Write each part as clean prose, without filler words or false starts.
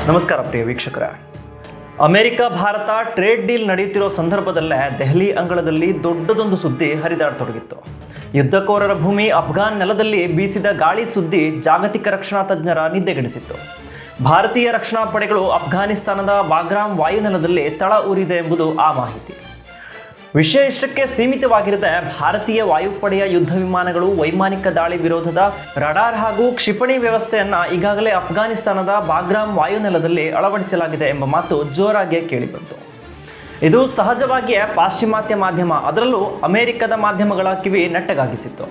ನಮಸ್ಕಾರ ಪ್ರಿಯ ವೀಕ್ಷಕರೇ. America Bharat trade deal ನಡೆಯುತ್ತಿರೋ ಸಂದರ್ಭದಲ್ಲೇ ದೆಹಲಿ ಅಂಗಳದಲ್ಲಿ ದೊಡ್ಡದೊಂದು ಸುದ್ದಿ ಹರಿದಾಡತೊಡಗಿತ್ತು. ಯುದ್ಧಕೋರರ ಭೂಮಿ ಅಫ್ಘಾನ್ ನೆಲದಲ್ಲಿ ಬೀಸಿದ ಗಾಳಿ ಸುದ್ದಿ ಜಾಗತಿಕ ರಕ್ಷಣಾ ತಜ್ಞರ ನಿದ್ದೆಗೆಡಿಸಿತ್ತು. ಭಾರತೀಯ ರಕ್ಷಣಾ ಪಡೆಗಳು ಅಫ್ಘಾನಿಸ್ತಾನದ ಬಾಗ್ರಾಮ್ ವಾಯುನೆಲದಲ್ಲಿ ತಳ ಊರಿದೆ ಎಂಬುದು ಆ ಮಾಹಿತಿ. ವಿಷಯ ಇಷ್ಟಕ್ಕೆ ಸೀಮಿತವಾಗಿರದೆ ಭಾರತೀಯ ವಾಯುಪಡೆಯ ಯುದ್ಧ ವಿಮಾನಗಳು ವೈಮಾನಿಕ ದಾಳಿ ವಿರೋಧದ ರಡಾರ್ ಹಾಗೂ ಕ್ಷಿಪಣಿ ವ್ಯವಸ್ಥೆಯನ್ನ ಈಗಾಗಲೇ ಅಫ್ಘಾನಿಸ್ತಾನದ ಬಾಗ್ರಾಮ್ ವಾಯುನೆಲದಲ್ಲಿ ಅಳವಡಿಸಲಾಗಿದೆ ಎಂಬ ಮಾತು ಜೋರಾಗಿ ಕೇಳಿಬಂತು. ಇದು ಸಹಜವಾಗಿಯೇ ಪಾಶ್ಚಿಮಾತ್ಯ ಮಾಧ್ಯಮ, ಅದರಲ್ಲೂ ಅಮೆರಿಕದ ಮಾಧ್ಯಮಗಳ ಕಿವಿ ನೆಟ್ಟಗಾಗಿಸಿತ್ತು.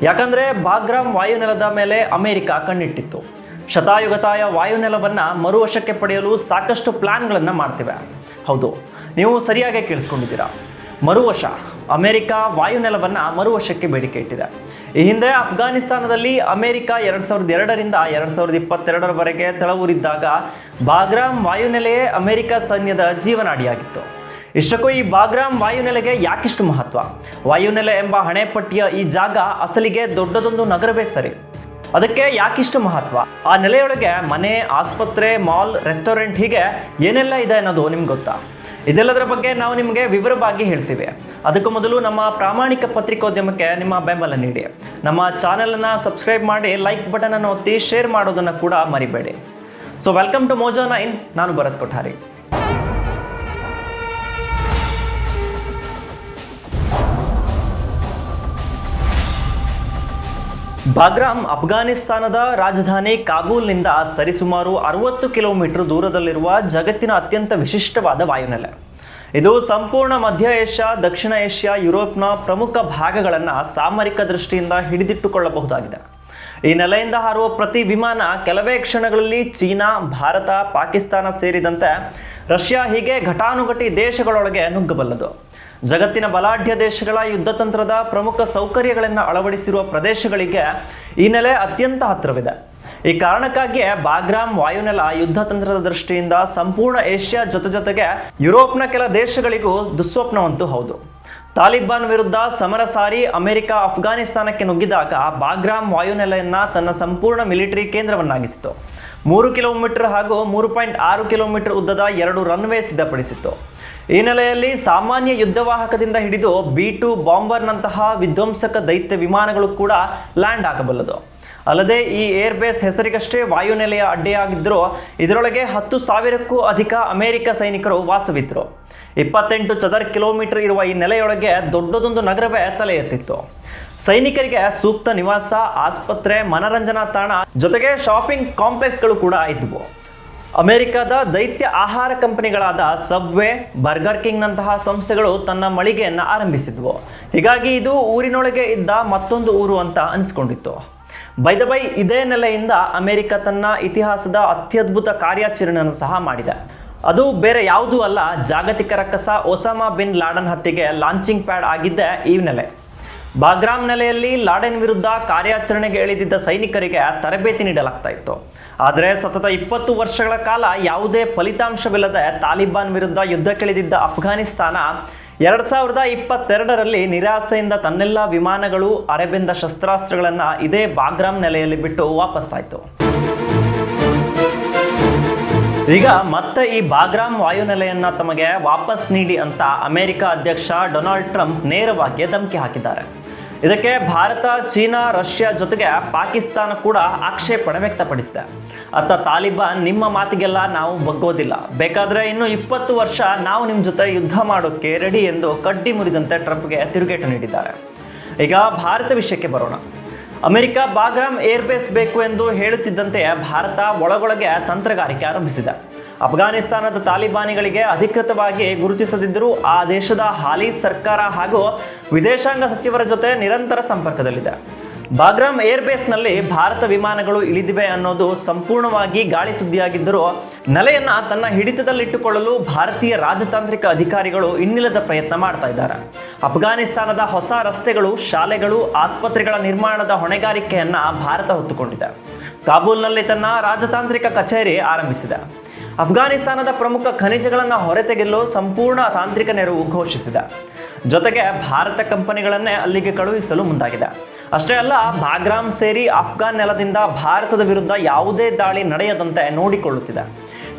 ಯಾಕಂದ್ರೆ ಬಾಗ್ರಾಮ್ ವಾಯುನೆಲದ ಮೇಲೆ ಅಮೆರಿಕ ಕಣ್ಣಿಟ್ಟಿತ್ತು. ಶತಾಯುಗತಾಯ ವಾಯುನೆಲವನ್ನ ಮರುವಶಕ್ಕೆ ಪಡೆಯಲು ಸಾಕಷ್ಟು ಪ್ಲಾನ್ಗಳನ್ನು ಮಾಡ್ತಿವೆ. ಹೌದು, ನೀವು ಸರಿಯಾಗಿ ಕೇಳಿಸ್ಕೊಂಡಿದ್ದೀರಾ. ಮರುವಶ. ಅಮೆರಿಕ ವಾಯುನೆಲವನ್ನ ಮರುವಶಕ್ಕೆ ಬೇಡಿಕೆ ಇಟ್ಟಿದೆ. ಈ ಹಿಂದೆ ಅಫ್ಘಾನಿಸ್ತಾನದಲ್ಲಿ ಅಮೆರಿಕ 2002ರಿಂದ 2022ರವರೆಗೆ ತಳವೂರಿದ್ದಾಗ ಬಾಗ್ರಾಮ್ ವಾಯುನೆಲೆಯೇ ಅಮೆರಿಕ ಸೈನ್ಯದ ಜೀವನಾಡಿಯಾಗಿತ್ತು. ಇಷ್ಟಕ್ಕೂ ಈ ಬಾಗ್ರಾಮ್ ವಾಯುನೆಲೆಗೆ ಯಾಕಿಷ್ಟು ಮಹತ್ವ? ವಾಯುನೆಲೆ ಎಂಬ ಹಣೆಪಟ್ಟಿಯ ಈ ಜಾಗ ಅಸಲಿಗೆ ದೊಡ್ಡದೊಂದು ನಗರವೇ ಸರಿ. ಅದಕ್ಕೆ ಯಾಕಿಷ್ಟು ಮಹತ್ವ? ಆ ನೆಲೆಯೊಳಗೆ ಮನೆ, ಆಸ್ಪತ್ರೆ, ಮಾಲ್, ರೆಸ್ಟೋರೆಂಟ್ ಹೀಗೆ ಏನೆಲ್ಲ ಇದೆ ಅನ್ನೋದು ನಿಮ್ಗೆ ಗೊತ್ತಾ? ಇದೆಲ್ಲದರ ಬಗ್ಗೆ ನಾವು ನಿಮಗೆ ವಿವರವಾಗಿ ಹೇಳ್ತೀವಿ. ಅದಕ್ಕೂ ಮೊದಲು ನಮ್ಮ ಪ್ರಾಮಾಣಿಕ ಪತ್ರಿಕೋದ್ಯಮಕ್ಕೆ ನಿಮ್ಮ ಬೆಂಬಲ ನೀಡಿ. ನಮ್ಮ ಚಾನೆಲನ್ನು ಸಬ್ಸ್ಕ್ರೈಬ್ ಮಾಡಿ, ಲೈಕ್ ಬಟನ್ ಅನ್ನು ಒತ್ತಿ, ಶೇರ್ ಮಾಡೋದನ್ನು ಕೂಡ ಮರಿಬೇಡಿ. So welcome to Mojo 9. ನಾನು ಭರತ್ ಕೊಠಾರಿ. ಬಾಗ್ರಾಮ್ ಅಫ್ಘಾನಿಸ್ತಾನದ ರಾಜಧಾನಿ ಕಾಬೂಲ್ನಿಂದ ಸರಿಸುಮಾರು 60 ಕಿಲೋಮೀಟರ್ ದೂರದಲ್ಲಿರುವ ಜಗತ್ತಿನ ಅತ್ಯಂತ ವಿಶಿಷ್ಟವಾದ ವಾಯುನೆಲೆ. ಇದು ಸಂಪೂರ್ಣ ಮಧ್ಯ ಏಷ್ಯಾ, ದಕ್ಷಿಣ ಏಷ್ಯಾ, ಯುರೋಪ್ನ ಪ್ರಮುಖ ಭಾಗಗಳನ್ನು ಸಾಮರಿಕ ದೃಷ್ಟಿಯಿಂದ ಹಿಡಿದಿಟ್ಟುಕೊಳ್ಳಬಹುದಾಗಿದೆ. ಈ ನೆಲೆಯಿಂದ ಹಾರುವ ಪ್ರತಿ ವಿಮಾನ ಕೆಲವೇ ಕ್ಷಣಗಳಲ್ಲಿ ಚೀನಾ, ಭಾರತ, ಪಾಕಿಸ್ತಾನ ಸೇರಿದಂತೆ ರಷ್ಯಾ ಹೀಗೆ ಘಟಾನುಘಟಿ ದೇಶಗಳೊಳಗೆ ನುಗ್ಗಬಲ್ಲದು. ಜಗತ್ತಿನ ಬಲಾಢ್ಯ ದೇಶಗಳ ಯುದ್ಧತಂತ್ರದ ಪ್ರಮುಖ ಸೌಕರ್ಯಗಳನ್ನು ಅಳವಡಿಸಿರುವ ಪ್ರದೇಶಗಳಿಗೆ ಈ ನೆಲೆ ಅತ್ಯಂತ ಹತ್ತಿರವಿದೆ. ಈ ಕಾರಣಕ್ಕಾಗಿಯೇ ಬಾಗ್ರಾಮ್ ವಾಯುನೆಲ ಯುದ್ಧತಂತ್ರದ ದೃಷ್ಟಿಯಿಂದ ಸಂಪೂರ್ಣ ಏಷ್ಯಾ ಜೊತೆಗೆ ಯುರೋಪ್ನ ಕೆಲ ದೇಶಗಳಿಗೂ ದುಸ್ವಪ್ನವಂತೂ ಹೌದು. ತಾಲಿಬಾನ್ ವಿರುದ್ಧ ಸಮರ ಸಾರಿ ಅಮೆರಿಕ ಅಫ್ಘಾನಿಸ್ತಾನಕ್ಕೆ ನುಗ್ಗಿದಾಗ ಬಾಗ್ರಾಮ್ ವಾಯುನೆಲೆಯನ್ನ ತನ್ನ ಸಂಪೂರ್ಣ ಮಿಲಿಟರಿ ಕೇಂದ್ರವನ್ನಾಗಿಸಿತು. 3 ಕಿಲೋಮೀಟರ್ ಹಾಗೂ 3.6 ಕಿಲೋಮೀಟರ್ ಉದ್ದದ 2 ರನ್ವೇ ಸಿದ್ಧಪಡಿಸಿತ್ತು. ಈ ನೆಲೆಯಲ್ಲಿ ಸಾಮಾನ್ಯ ಯುದ್ಧವಾಹಕದಿಂದ ಹಿಡಿದು B-2 ಬಾಂಬರ್ನಂತಹ ವಿಧ್ವಂಸಕ ದೈತ್ಯ ವಿಮಾನಗಳು ಕೂಡ ಲ್ಯಾಂಡ್ ಆಗಬಲ್ಲದು. ಅಲ್ಲದೆ ಈ ಏರ್ಬೇಸ್ ಹೆಸರಿಗಷ್ಟೇ ವಾಯುನೆಲೆಯ ಅಡ್ಡೆಯಾಗಿದ್ದರೂ ಇದರೊಳಗೆ 10,000ಕ್ಕೂ ಅಧಿಕ ಅಮೆರಿಕ ಸೈನಿಕರು ವಾಸವಿದ್ದರು. 28 ಚದರ ಕಿಲೋಮೀಟರ್ ಇರುವ ಈ ನೆಲೆಯೊಳಗೆ ದೊಡ್ಡದೊಂದು ನಗರವೇ ತಲೆ ಎತ್ತಿತ್ತು. ಸೈನಿಕರಿಗೆ ಸೂಕ್ತ ನಿವಾಸ, ಆಸ್ಪತ್ರೆ, ಮನರಂಜನಾ ತಾಣ ಜೊತೆಗೆ ಶಾಪಿಂಗ್ ಕಾಂಪ್ಲೆಕ್ಸ್ಗಳು ಕೂಡ ಇದ್ವು. ಅಮೆರಿಕದ ದೈತ್ಯ ಆಹಾರ ಕಂಪನಿಗಳಾದ ಸಬ್ವೆ, ಬರ್ಗರ್ ಕಿಂಗ್ ನಂತಹ ಸಂಸ್ಥೆಗಳು ತನ್ನ ಮಳಿಗೆಯನ್ನು ಆರಂಭಿಸಿದ್ವು. ಹೀಗಾಗಿ ಇದು ಊರಿನೊಳಗೆ ಇದ್ದ ಮತ್ತೊಂದು ಊರು ಅಂತ ಅನಿಸ್ಕೊಂಡಿತ್ತು. ಬೈ ದ ಬೈ, ಇದೇ ನೆಲೆಯಿಂದ ಅಮೆರಿಕ ತನ್ನ ಇತಿಹಾಸದ ಅತ್ಯದ್ಭುತ ಕಾರ್ಯಾಚರಣೆಯನ್ನು ಸಹ ಮಾಡಿದೆ. ಅದು ಬೇರೆ ಯಾವುದೂ ಅಲ್ಲ, ಜಾಗತಿಕ ರಕ್ಕಸ ಒಸಾಮಾ ಬಿನ್ ಲಾಡನ್ ಹತ್ಯೆಗೆ ಲಾಂಚಿಂಗ್ ಪ್ಯಾಡ್ ಆಗಿದ್ದೆ ಈ ನೆಲೆ. ಬಾಗ್ರಾಮ್ ನೆಲೆಯಲ್ಲಿ ಲಾಡೆನ್ ವಿರುದ್ಧ ಕಾರ್ಯಾಚರಣೆಗೆ ಇಳಿದಿದ್ದ ಸೈನಿಕರಿಗೆ ತರಬೇತಿ ನೀಡಲಾಗ್ತಾ ಇತ್ತು. ಆದರೆ ಸತತ 20 ವರ್ಷಗಳ ಕಾಲ ಯಾವುದೇ ಫಲಿತಾಂಶವಿಲ್ಲದೆ ತಾಲಿಬಾನ್ ವಿರುದ್ಧ ಯುದ್ಧಕ್ಕಿಳಿದಿದ್ದ ಅಫ್ಘಾನಿಸ್ತಾನ 2022ರಲ್ಲಿ ನಿರಾಸೆಯಿಂದ ತನ್ನೆಲ್ಲ ವಿಮಾನಗಳು, ಅರೆಬೆಂದ ಶಸ್ತ್ರಾಸ್ತ್ರಗಳನ್ನು ಇದೇ ಬಾಗ್ರಾಮ್ ನೆಲೆಯಲ್ಲಿ ಬಿಟ್ಟು ವಾಪಸ್ಸಾಯಿತು. ಈಗ ಮತ್ತೆ ಈ ಬಾಗ್ರಾಮ್ ವಾಯುನೆಲೆಯನ್ನ ತಮಗೆ ವಾಪಸ್ ನೀಡಿ ಅಂತ ಅಮೆರಿಕ ಅಧ್ಯಕ್ಷ ಡೊನಾಲ್ಡ್ ಟ್ರಂಪ್ ನೇರವಾಗಿ ಧಮಕಿ ಹಾಕಿದ್ದಾರೆ. ಇದಕ್ಕೆ ಭಾರತ, ಚೀನಾ, ರಷ್ಯಾ ಜೊತೆಗೆ ಪಾಕಿಸ್ತಾನ ಕೂಡ ಆಕ್ಷೇಪಣೆ ವ್ಯಕ್ತಪಡಿಸಿದೆ. ಅತ್ತ ತಾಲಿಬಾನ್, ನಿಮ್ಮ ಮಾತಿಗೆಲ್ಲ ನಾವು ಬಗ್ಗೋದಿಲ್ಲ, ಬೇಕಾದ್ರೆ ಇನ್ನು 20 ವರ್ಷ ನಾವು ನಿಮ್ಮ ಜೊತೆ ಯುದ್ಧ ಮಾಡೋಕ್ಕೆ ರೆಡಿ ಎಂದು ಕಡ್ಡಿ ಮುರಿದಂತೆ ಟ್ರಂಪ್ಗೆ ತಿರುಗೇಟು ನೀಡಿದ್ದಾರೆ. ಈಗ ಭಾರತ ವಿಷಯಕ್ಕೆ ಬರೋಣ. ಅಮೆರಿಕ ಬಾಗ್ರಾಮ್ ಏರ್ಬೇಸ್ ಬೇಕು ಎಂದು ಹೇಳುತ್ತಿದ್ದಂತೆ ಭಾರತ ಒಳಗೊಳಗೆ ತಂತ್ರಗಾರಿಕೆ ಆರಂಭಿಸಿದೆ. ಅಫ್ಘಾನಿಸ್ತಾನದ ತಾಲಿಬಾನಿಗಳಿಗೆ ಅಧಿಕೃತವಾಗಿ ಗುರುತಿಸದಿದ್ದರೂ ಆ ದೇಶದ ಹಾಲಿ ಸರ್ಕಾರ ಹಾಗೂ ವಿದೇಶಾಂಗ ಸಚಿವರ ಜೊತೆ ನಿರಂತರ ಸಂಪರ್ಕದಲ್ಲಿದೆ. ಬಾಗ್ರಾಮ್ ಏರ್ಬೇಸ್ನಲ್ಲಿ ಭಾರತ ವಿಮಾನಗಳು ಇಳಿದಿವೆ ಅನ್ನೋದು ಸಂಪೂರ್ಣವಾಗಿ ಗಾಳಿ ಸುದ್ದಿಯಾಗಿದ್ದರೂ ನೆಲೆಯನ್ನ ತನ್ನ ಹಿಡಿತದಲ್ಲಿಟ್ಟುಕೊಳ್ಳಲು ಭಾರತೀಯ ರಾಜತಾಂತ್ರಿಕ ಅಧಿಕಾರಿಗಳು ಇನ್ನಿಲ್ಲದ ಪ್ರಯತ್ನ ಮಾಡ್ತಾ ಇದ್ದಾರೆ. ಅಫ್ಘಾನಿಸ್ತಾನದ ಹೊಸ ರಸ್ತೆಗಳು, ಶಾಲೆಗಳು, ಆಸ್ಪತ್ರೆಗಳ ನಿರ್ಮಾಣದ ಹೊಣೆಗಾರಿಕೆಯನ್ನ ಭಾರತ ಹೊತ್ತುಕೊಂಡಿದೆ. ಕಾಬೂಲ್ನಲ್ಲಿ ತನ್ನ ರಾಜತಾಂತ್ರಿಕ ಕಚೇರಿ ಆರಂಭಿಸಿದೆ. ಅಫ್ಘಾನಿಸ್ತಾನದ ಪ್ರಮುಖ ಖನಿಜಗಳನ್ನು ಹೊರತೆಗೆಯಲು ಸಂಪೂರ್ಣ ತಾಂತ್ರಿಕ ನೆರವು ಘೋಷಿಸಿದೆ. ಜೊತೆಗೆ ಭಾರತ ಕಂಪನಿಗಳನ್ನೇ ಅಲ್ಲಿಗೆ ಕಳುಹಿಸಲು ಮುಂದಾಗಿದೆ. ಅಷ್ಟೇ ಅಲ್ಲ, ಬಾಗ್ರಾಮ್ ಸೇರಿ ಅಫ್ಘಾನ್ ನೆಲದಿಂದ ಭಾರತದ ವಿರುದ್ಧ ಯಾವುದೇ ದಾಳಿ ನಡೆಯದಂತೆ ನೋಡಿಕೊಳ್ಳುತ್ತಿದೆ.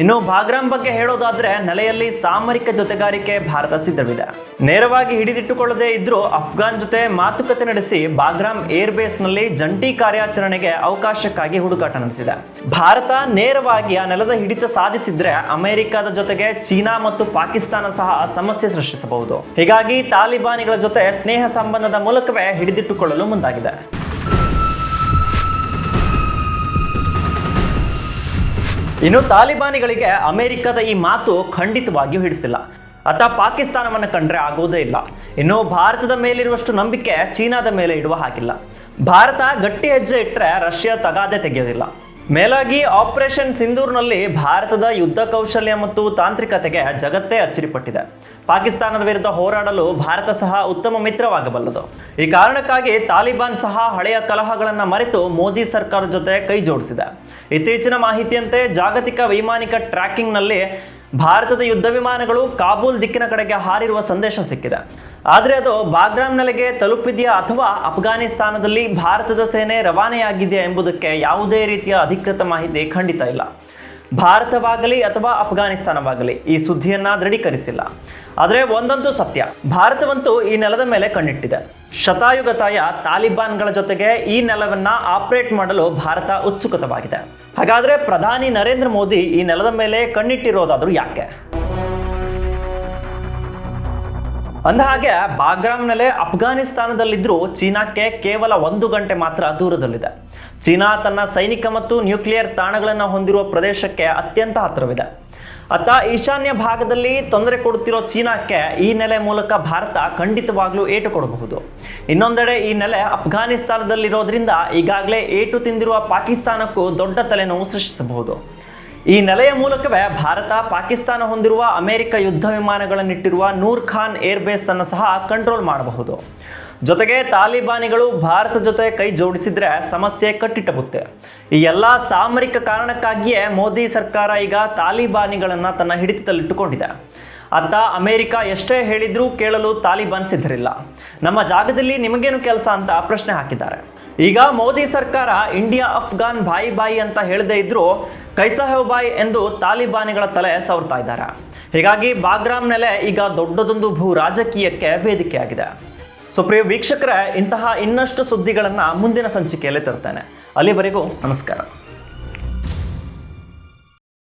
ಇನ್ನು ಬಾಗ್ರಾಮ್ ಬಗ್ಗೆ ಹೇಳೋದಾದ್ರೆ ನೆಲೆಯಲ್ಲಿ ಸಾಮರಿಕ ಜೊತೆಗಾರಿಕೆ ಭಾರತ ಸಿದ್ಧವಿದೆ. ನೇರವಾಗಿ ಹಿಡಿದಿಟ್ಟುಕೊಳ್ಳದೆ ಇದ್ರೂ ಅಫ್ಘಾನ್ ಜೊತೆ ಮಾತುಕತೆ ನಡೆಸಿ ಬಾಗ್ರಾಮ್ ಏರ್ ಬೇಸ್ ನಲ್ಲಿ ಜಂಟಿ ಕಾರ್ಯಾಚರಣೆಗೆ ಅವಕಾಶಕ್ಕಾಗಿ ಹುಡುಕಾಟ ನಡೆಸಿದೆ. ಭಾರತ ನೇರವಾಗಿ ಆ ನೆಲದ ಹಿಡಿತ ಸಾಧಿಸಿದ್ರೆ ಅಮೆರಿಕದ ಜೊತೆಗೆ ಚೀನಾ ಮತ್ತು ಪಾಕಿಸ್ತಾನ ಸಹ ಸಮಸ್ಯೆ ಸೃಷ್ಟಿಸಬಹುದು. ಹೀಗಾಗಿ ತಾಲಿಬಾನಿಗಳ ಜೊತೆ ಸ್ನೇಹ ಸಂಬಂಧದ ಮೂಲಕವೇ ಹಿಡಿದಿಟ್ಟುಕೊಳ್ಳಲು ಮುಂದಾಗಿದೆ. ಇನ್ನು ತಾಲಿಬಾನಿಗಳಿಗೆ ಅಮೆರಿಕದ ಈ ಮಾತು ಖಂಡಿತವಾಗಿಯೂ ಹಿಡಿಸಿಲ್ಲ. ಅತ್ತ ಪಾಕಿಸ್ತಾನವನ್ನು ಕಂಡ್ರೆ ಆಗುವುದೇ ಇಲ್ಲ. ಇನ್ನು ಭಾರತದ ಮೇಲಿರುವಷ್ಟು ನಂಬಿಕೆ ಚೀನಾದ ಮೇಲೆ ಇಡುವ ಹಾಗಿಲ್ಲ. ಭಾರತ ಗಟ್ಟಿ ಹೆಜ್ಜೆ ಇಟ್ಟರೆ ರಷ್ಯಾ ತಗಾದೆ ತೆಗೆಯೋದಿಲ್ಲ. ಮೇಲಾಗಿ ಆಪರೇಷನ್ ಸಿಂಧೂರ್ನಲ್ಲಿ ಭಾರತದ ಯುದ್ಧ ಕೌಶಲ್ಯ ಮತ್ತು ತಾಂತ್ರಿಕತೆಗೆ ಜಗತ್ತೇ ಅಚ್ಚರಿಪಟ್ಟಿದೆ. ಪಾಕಿಸ್ತಾನದ ವಿರುದ್ಧ ಹೋರಾಡಲು ಭಾರತ ಸಹ ಉತ್ತಮ ಮಿತ್ರವಾಗಬಲ್ಲದು. ಈ ಕಾರಣಕ್ಕಾಗಿ ತಾಲಿಬಾನ್ ಸಹ ಹಳೆಯ ಕಲಹಗಳನ್ನು ಮರೆತು ಮೋದಿ ಸರ್ಕಾರದ ಜೊತೆ ಕೈ ಜೋಡಿಸಿದೆ. ಇತ್ತೀಚಿನ ಮಾಹಿತಿಯಂತೆ ಜಾಗತಿಕ ವೈಮಾನಿಕ ಟ್ರ್ಯಾಕಿಂಗ್ನಲ್ಲಿ ಭಾರತದ ಯುದ್ಧ ವಿಮಾನಗಳು ಕಾಬೂಲ್ ದಿಕ್ಕಿನ ಕಡೆಗೆ ಹಾರಿರುವ ಸಂದೇಶ ಸಿಕ್ಕಿದೆ. ಆದರೆ ಅದು ಬಾಗ್ರಾಮ್ ನೆಲೆಗೆ ತಲುಪಿದೆಯಾ ಅಥವಾ ಅಫ್ಘಾನಿಸ್ತಾನದಲ್ಲಿ ಭಾರತದ ಸೇನೆ ರವಾನೆಯಾಗಿದೆಯಾ ಎಂಬುದಕ್ಕೆ ಯಾವುದೇ ರೀತಿಯ ಅಧಿಕೃತ ಮಾಹಿತಿ ಖಂಡಿತ ಇಲ್ಲ. ಭಾರತವಾಗಲಿ ಅಥವಾ ಅಫ್ಘಾನಿಸ್ತಾನವಾಗಲಿ ಈ ಸುದ್ದಿಯನ್ನ ದೃಢೀಕರಿಸಿಲ್ಲ. ಆದರೆ ಒಂದಂತೂ ಸತ್ಯ, ಭಾರತವಂತೂ ಈ ನೆಲದ ಮೇಲೆ ಕಣ್ಣಿಟ್ಟಿದೆ. ಶತಾಯುಗತಾಯ ತಾಲಿಬಾನ್ಗಳ ಜೊತೆಗೆ ಈ ನೆಲವನ್ನ ಆಪರೇಟ್ ಮಾಡಲು ಭಾರತ ಉತ್ಸುಕವಾಗಿದೆ. ಹಾಗಾದ್ರೆ ಪ್ರಧಾನಿ ನರೇಂದ್ರ ಮೋದಿ ಈ ನೆಲದ ಮೇಲೆ ಕಣ್ಣಿಟ್ಟಿರೋದಾದ್ರೂ ಯಾಕೆ? ಅಂದಹಾಗೆ ಬಾಗ್ರಾಮ್ ನೆಲೆ ಅಫ್ಘಾನಿಸ್ತಾನದಲ್ಲಿದ್ದರೂ ಚೀನಾಕ್ಕೆ ಕೇವಲ 1 ಗಂಟೆ ಮಾತ್ರ ದೂರದಲ್ಲಿದೆ. ಚೀನಾ ತನ್ನ ಸೈನಿಕ ಮತ್ತು ನ್ಯೂಕ್ಲಿಯರ್ ತಾಣಗಳನ್ನು ಹೊಂದಿರುವ ಪ್ರದೇಶಕ್ಕೆ ಅತ್ಯಂತ ಹತ್ತಿರವಿದೆ. ಅತ್ತ ಈಶಾನ್ಯ ಭಾಗದಲ್ಲಿ ತೊಂದರೆ ಕೊಡುತ್ತಿರೋ ಚೀನಾಕ್ಕೆ ಈ ನೆಲೆ ಮೂಲಕ ಭಾರತ ಖಂಡಿತವಾಗ್ಲೂ ಏಟು ಕೊಡಬಹುದು. ಇನ್ನೊಂದೆಡೆ ಈ ನೆಲೆ ಅಫ್ಘಾನಿಸ್ತಾನದಲ್ಲಿರೋದ್ರಿಂದ ಈಗಾಗಲೇ ಏಟು ತಿಂದಿರುವ ಪಾಕಿಸ್ತಾನಕ್ಕೂ ದೊಡ್ಡ ತಲೆನೋವು ಸೃಷ್ಟಿಸಬಹುದು. ಈ ನೆಲೆಯ ಮೂಲಕವೇ ಭಾರತ ಪಾಕಿಸ್ತಾನ ಹೊಂದಿರುವ ಅಮೆರಿಕ ಯುದ್ಧ ವಿಮಾನಗಳನ್ನಿಟ್ಟಿರುವ ನೂರ್ ಖಾನ್ ಏರ್ ಬೇಸ್ ಅನ್ನು ಸಹ ಕಂಟ್ರೋಲ್ ಮಾಡಬಹುದು. ಜೊತೆಗೆ ತಾಲಿಬಾನಿಗಳು ಭಾರತ ಜೊತೆ ಕೈ ಜೋಡಿಸಿದ್ರೆ ಸಮಸ್ಯೆ ಕಟ್ಟಿಟ್ಟಬುತ್ತೆ. ಈ ಎಲ್ಲ ಸಾಮರಿಕ ಕಾರಣಕ್ಕಾಗಿಯೇ ಮೋದಿ ಸರ್ಕಾರ ಈಗ ತಾಲಿಬಾನಿಗಳನ್ನ ತನ್ನ ಹಿಡಿತದಲ್ಲಿಟ್ಟುಕೊಂಡಿದೆ. ಅತ್ತ ಅಮೆರಿಕ ಎಷ್ಟೇ ಹೇಳಿದ್ರೂ ಕೇಳಲು ತಾಲಿಬಾನ್ ಸಿದ್ಧರಿಲ್ಲ. ನಮ್ಮ ಜಾಗದಲ್ಲಿ ನಿಮಗೇನು ಕೆಲಸ ಅಂತ ಪ್ರಶ್ನೆ ಹಾಕಿದ್ದಾರೆ. ಈಗ ಮೋದಿ ಸರ್ಕಾರ ಇಂಡಿಯಾ ಅಫ್ಘಾನ್ ಬಾಯಿ ಬಾಯಿ ಅಂತ ಹೇಳದೇ ಇದ್ರೂ ಕೈಸಾಹೋ ಬಾಯ್ ಎಂದು ತಾಲಿಬಾನಿಗಳ ತಲೆ ಸವರ್ತಾ ಇದ್ದಾರೆ. ಹೀಗಾಗಿ ಬಾಗ್ರಾಮ್ ನೆಲೆ ಈಗ ದೊಡ್ಡದೊಂದು ಭೂ ರಾಜಕೀಯಕ್ಕೆ ವೇದಿಕೆಯಾಗಿದೆ. ಸೊ ಪ್ರಿಯ ವೀಕ್ಷಕರೇ, ಇಂತಹ ಇನ್ನಷ್ಟು ಸುದ್ದಿಗಳನ್ನು ಮುಂದಿನ ಸಂಚಿಕೆಯಲ್ಲಿ ತರ್ತೇನೆ. ಅಲ್ಲಿವರೆಗೂ ನಮಸ್ಕಾರ.